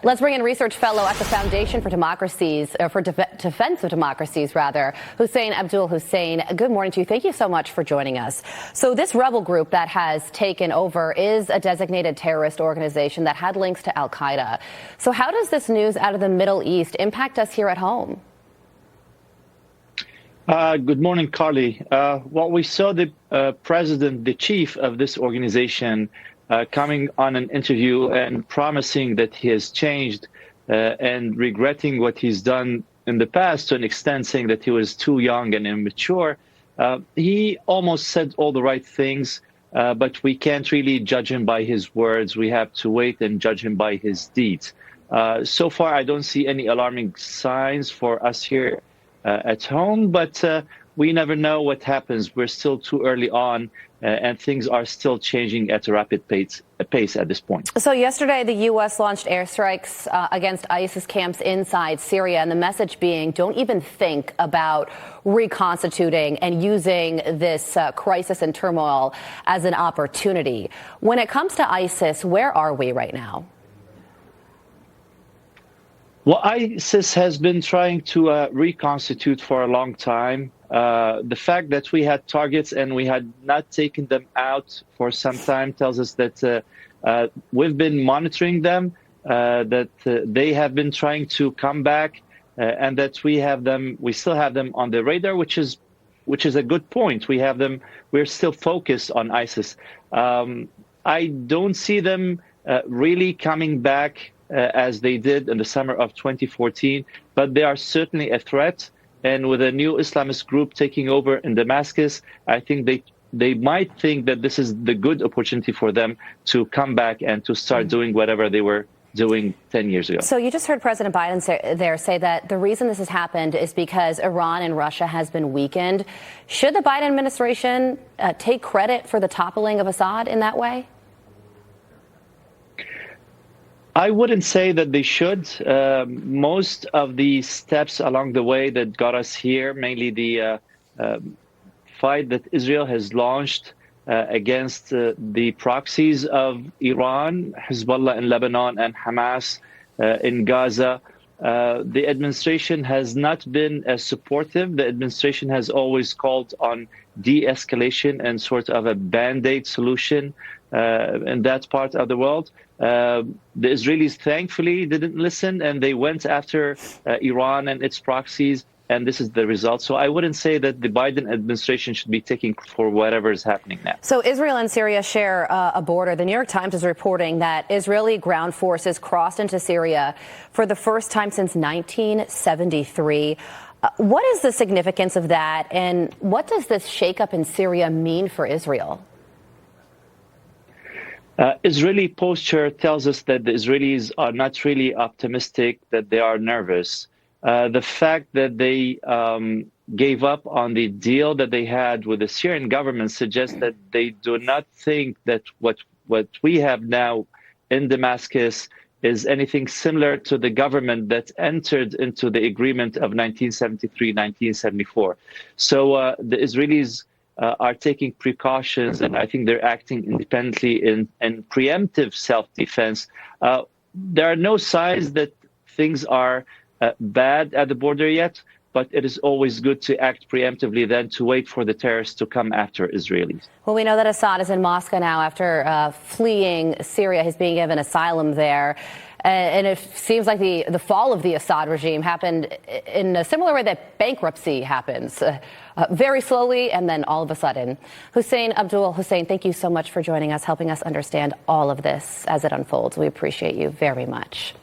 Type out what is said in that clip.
Let's bring in research fellow at the Foundation for Democracies, or for Defense of Democracies, rather, Hussain Abdul-Hussain. Good morning to you. Thank you so much for joining us. So this rebel group that has taken over is a designated terrorist organization that had links to al-Qaeda. So how does this news out of the Middle East impact us here at home? Good morning, Carly. Well, we saw the president, the chief of this organization, coming on an interview and promising that he has changed and regretting what he's done in the past, to an extent saying that he was too young and immature. He almost said all the right things, but we can't really judge him by his words. We have to wait and judge him by his deeds. So far, I don't see any alarming signs for us here at home, but we never know what happens. We're still too early on, and things are still changing at a rapid pace at this point. So yesterday, the U.S. launched airstrikes against ISIS camps inside Syria, and the message being, don't even think about reconstituting and using this crisis and turmoil as an opportunity. When it comes to ISIS, where are we right now? Well, ISIS has been trying to reconstitute for a long time. The fact that we had targets and we had not taken them out for some time tells us that we've been monitoring them, that they have been trying to come back, and that we still have them on the radar, which is a good point. We're still focused on ISIS. I don't see them really coming back as they did in the summer of 2014, but they are certainly a threat. And with a new Islamist group taking over in Damascus, I think they might think that this is the good opportunity for them to come back and to start doing whatever they were doing 10 years ago. So you just heard President Biden say that the reason this has happened is because Iran and Russia has been weakened. Should the Biden administration take credit for the toppling of Assad in that way? I wouldn't say that they should. Most of the steps along the way that got us here, mainly the fight that Israel has launched against the proxies of Iran, Hezbollah in Lebanon, and Hamas in Gaza, the administration has not been as supportive. The administration has always called on de-escalation and sort of a band-aid solution in that part of the world. The Israelis thankfully didn't listen, and they went after Iran and its proxies, and this is the result. So I wouldn't say that the Biden administration should be taking for whatever is happening now. So Israel and Syria share a border. The New York Times is reporting that Israeli ground forces crossed into Syria for the first time since 1973. What is the significance of that, and what does this shakeup in Syria mean for Israel? Israeli posture tells us that the Israelis are not really optimistic, that they are nervous. The fact that they gave up on the deal that they had with the Syrian government suggests that they do not think that what we have now in Damascus is anything similar to the government that entered into the agreement of 1973, 1974. So the Israelis are taking precautions, and I think they're acting independently in preemptive self-defense. There are no signs that things are bad at the border yet, but it is always good to act preemptively than to wait for the terrorists to come after Israelis. Well, we know that Assad is in Moscow now after fleeing Syria. He's being given asylum there. And it seems like the fall of the Assad regime happened in a similar way that bankruptcy happens, very slowly and then all of a sudden. Hussain Abdul-Hussain, thank you so much for joining us, helping us understand all of this as it unfolds. We appreciate you very much.